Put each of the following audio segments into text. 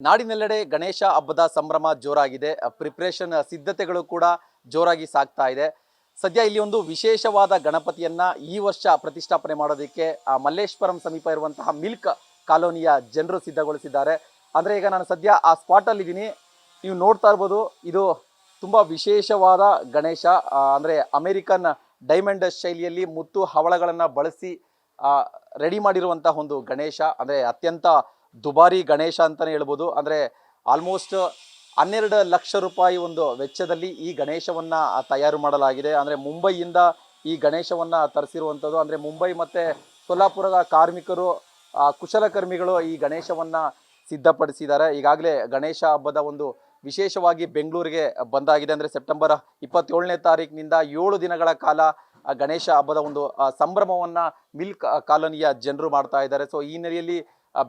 ನಾಡಿನೆಲ್ಲೆಡೆ ಗಣೇಶ ಹಬ್ಬದ ಸಂಭ್ರಮ ಜೋರಾಗಿದೆ. ಪ್ರಿಪರೇಷನ್ ಸಿದ್ಧತೆಗಳು ಕೂಡ ಜೋರಾಗಿ ಸಾಗ್ತಾ ಇದೆ. ಸದ್ಯ ಇಲ್ಲಿ ಒಂದು ವಿಶೇಷವಾದ ಗಣಪತಿಯನ್ನ ಈ ವರ್ಷ ಪ್ರತಿಷ್ಠಾಪನೆ ಮಾಡೋದಕ್ಕೆ ಮಲ್ಲೇಶ್ವರಂ ಸಮೀಪ ಇರುವಂತಹ ಮಿಲ್ಕ್ ಕಾಲೋನಿಯ ಜನರು ಸಿದ್ಧಗೊಳಿಸಿದ್ದಾರೆ. ಅಂದ್ರೆ ಈಗ ನಾನು ಸದ್ಯ ಆ ಸ್ಪಾಟ್ ಅಲ್ಲಿ ಇದ್ದೀನಿ. ನೀವು ನೋಡ್ತಾ ಇರ್ಬೋದು, ಇದು ತುಂಬಾ ವಿಶೇಷವಾದ ಗಣೇಶ. ಅಂದ್ರೆ ಅಮೆರಿಕನ್ ಡೈಮಂಡ್ ಶೈಲಿಯಲ್ಲಿ ಮುತ್ತು ಹವಳಗಳನ್ನ ಬಳಸಿ ರೆಡಿ ಮಾಡಿರುವಂತಹ ಒಂದು ಗಣೇಶ. ಅಂದ್ರೆ ಅತ್ಯಂತ ದುಬಾರಿ ಗಣೇಶ ಅಂತಾನೆ ಹೇಳ್ಬೋದು. ಅಂದ್ರೆ ಆಲ್ಮೋಸ್ಟ್ 12 ಲಕ್ಷ ರೂಪಾಯಿ ಒಂದು ವೆಚ್ಚದಲ್ಲಿ ಈ ಗಣೇಶವನ್ನ ತಯಾರು ಮಾಡಲಾಗಿದೆ. ಅಂದ್ರೆ ಮುಂಬೈಯಿಂದ ಈ ಗಣೇಶವನ್ನ ತರಿಸಿರುವಂಥದ್ದು. ಅಂದ್ರೆ ಮುಂಬೈ ಮತ್ತೆ ಸೊಲ್ಲಾಪುರದ ಕಾರ್ಮಿಕರು, ಕುಶಲಕರ್ಮಿಗಳು ಈ ಗಣೇಶವನ್ನ ಸಿದ್ಧಪಡಿಸಿದ್ದಾರೆ. ಈಗಾಗಲೇ ಗಣೇಶ ಹಬ್ಬದ ಒಂದು ವಿಶೇಷವಾಗಿ ಬೆಂಗಳೂರಿಗೆ ಬಂದಾಗಿದೆ. ಅಂದ್ರೆ ಸೆಪ್ಟೆಂಬರ್ 27ನೇ ತಾರೀಕಿನಿಂದ 7 ದಿನಗಳ ಕಾಲ ಗಣೇಶ ಹಬ್ಬದ ಒಂದು ಸಂಭ್ರಮವನ್ನ ಮಿಲ್ಕ್ ಕಾಲೋನಿಯ ಜನರು ಮಾಡ್ತಾ ಇದ್ದಾರೆ. ಸೊ ಈ ನೆಲೆಯಲ್ಲಿ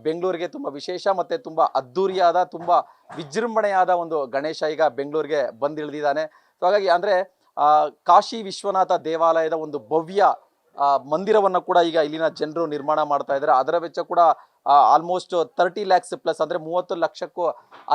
ಬೆಂಗಳೂರಿಗೆ ತುಂಬಾ ವಿಶೇಷ ಮತ್ತೆ ತುಂಬಾ ಅದ್ದೂರಿಯಾದ, ತುಂಬಾ ವಿಜೃಂಭಣೆಯಾದ ಒಂದು ಗಣೇಶ ಈಗ ಬೆಂಗಳೂರಿಗೆ ಬಂದಿಳಿದಿದ್ದಾನೆ. ಸೊ ಹಾಗಾಗಿ ಅಂದ್ರೆ ಕಾಶಿ ವಿಶ್ವನಾಥ ದೇವಾಲಯದ ಒಂದು ಭವ್ಯ ಮಂದಿರವನ್ನು ಕೂಡ ಈಗ ಇಲ್ಲಿನ ಜನರು ನಿರ್ಮಾಣ ಮಾಡ್ತಾ ಇದ್ದಾರೆ. ಅದರ ವೆಚ್ಚ ಕೂಡ ಆಲ್ಮೋಸ್ಟ್ 30 ಲ್ಯಾಕ್ಸ್ ಪ್ಲಸ್, ಅಂದ್ರೆ 30 ಲಕ್ಷಕ್ಕೂ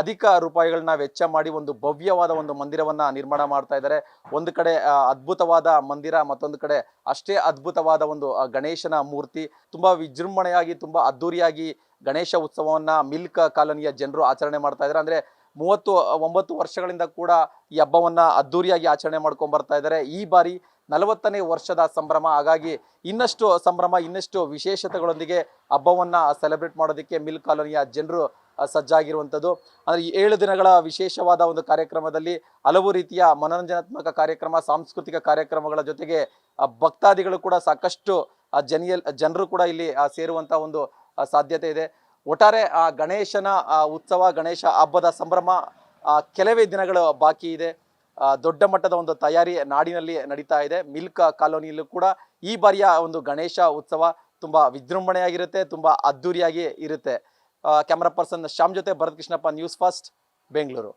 ಅಧಿಕ ರೂಪಾಯಿಗಳನ್ನ ವೆಚ್ಚ ಮಾಡಿ ಒಂದು ಭವ್ಯವಾದ ಒಂದು ಮಂದಿರವನ್ನ ನಿರ್ಮಾಣ ಮಾಡ್ತಾ ಇದ್ದಾರೆ. ಒಂದು ಕಡೆ ಅದ್ಭುತವಾದ ಮಂದಿರ, ಮತ್ತೊಂದು ಕಡೆ ಅಷ್ಟೇ ಅದ್ಭುತವಾದ ಒಂದು ಗಣೇಶನ ಮೂರ್ತಿ. ತುಂಬಾ ವಿಜೃಂಭಣೆಯಾಗಿ, ತುಂಬಾ ಅದ್ದೂರಿಯಾಗಿ ಗಣೇಶ ಉತ್ಸವವನ್ನ ಮಿಲ್ಕ್ ಕಾಲೋನಿಯ ಜನರು ಆಚರಣೆ ಮಾಡ್ತಾ ಇದ್ದಾರೆ. ಅಂದ್ರೆ 39 ವರ್ಷಗಳಿಂದ ಕೂಡ ಈ ಹಬ್ಬವನ್ನ ಅದ್ದೂರಿಯಾಗಿ ಆಚರಣೆ ಮಾಡ್ಕೊಂಡ್ ಬರ್ತಾ ಇದ್ದಾರೆ. ಈ ಬಾರಿ 40ನೇ ವರ್ಷದ ಸಂಭ್ರಮ. ಹಾಗಾಗಿ ಇನ್ನಷ್ಟು ಸಂಭ್ರಮ, ಇನ್ನಷ್ಟು ವಿಶೇಷತೆಗಳೊಂದಿಗೆ ಹಬ್ಬವನ್ನ ಸೆಲೆಬ್ರೇಟ್ ಮಾಡೋದಕ್ಕೆ ಮಿಲ್ಕ್ ಕಾಲೋನಿಯ ಜನರು ಸಜ್ಜಾಗಿರುವಂಥದ್ದು. ಅಂದ್ರೆ ಈ 7 ದಿನಗಳ ವಿಶೇಷವಾದ ಒಂದು ಕಾರ್ಯಕ್ರಮದಲ್ಲಿ ಹಲವು ರೀತಿಯ ಮನೋರಂಜನಾತ್ಮಕ ಕಾರ್ಯಕ್ರಮ, ಸಾಂಸ್ಕೃತಿಕ ಕಾರ್ಯಕ್ರಮಗಳ ಜೊತೆಗೆ ಭಕ್ತಾದಿಗಳು ಕೂಡ ಸಾಕಷ್ಟು ಜನರು ಕೂಡ ಇಲ್ಲಿ ಸೇರುವಂತಹ ಒಂದು ಸಾಧ್ಯತೆ ಇದೆ. ಒಟ್ಟಾರೆ ಗಣೇಶನ ಉತ್ಸವ, ಗಣೇಶ ಹಬ್ಬದ ಸಂಭ್ರಮ ಕೆಲವೇ ದಿನಗಳು ಬಾಕಿ ಇದೆ. ದೊಡ್ಡ ಮಟ್ಟದ ಒಂದು ತಯಾರಿ ನಾಡಿನಲ್ಲಿ ನಡೀತಾ ಇದೆ. ಮಿಲ್ಕ್ ಕಾಲೋನಿಯಲ್ಲೂ ಕೂಡ ಈ ಬಾರಿಯ ಒಂದು ಗಣೇಶ ಉತ್ಸವ ತುಂಬಾ ವಿಜೃಂಭಣೆಯಾಗಿರುತ್ತೆ, ತುಂಬಾ ಅದ್ದೂರಿಯಾಗಿ ಇರುತ್ತೆ. ಕ್ಯಾಮರಾ ಪರ್ಸನ್ ಶ್ಯಾಮ್ ಜೊತೆ ಭರತ್ ಕೃಷ್ಣಪ್ಪ, ನ್ಯೂಸ್ ಫಸ್ಟ್, ಬೆಂಗಳೂರು.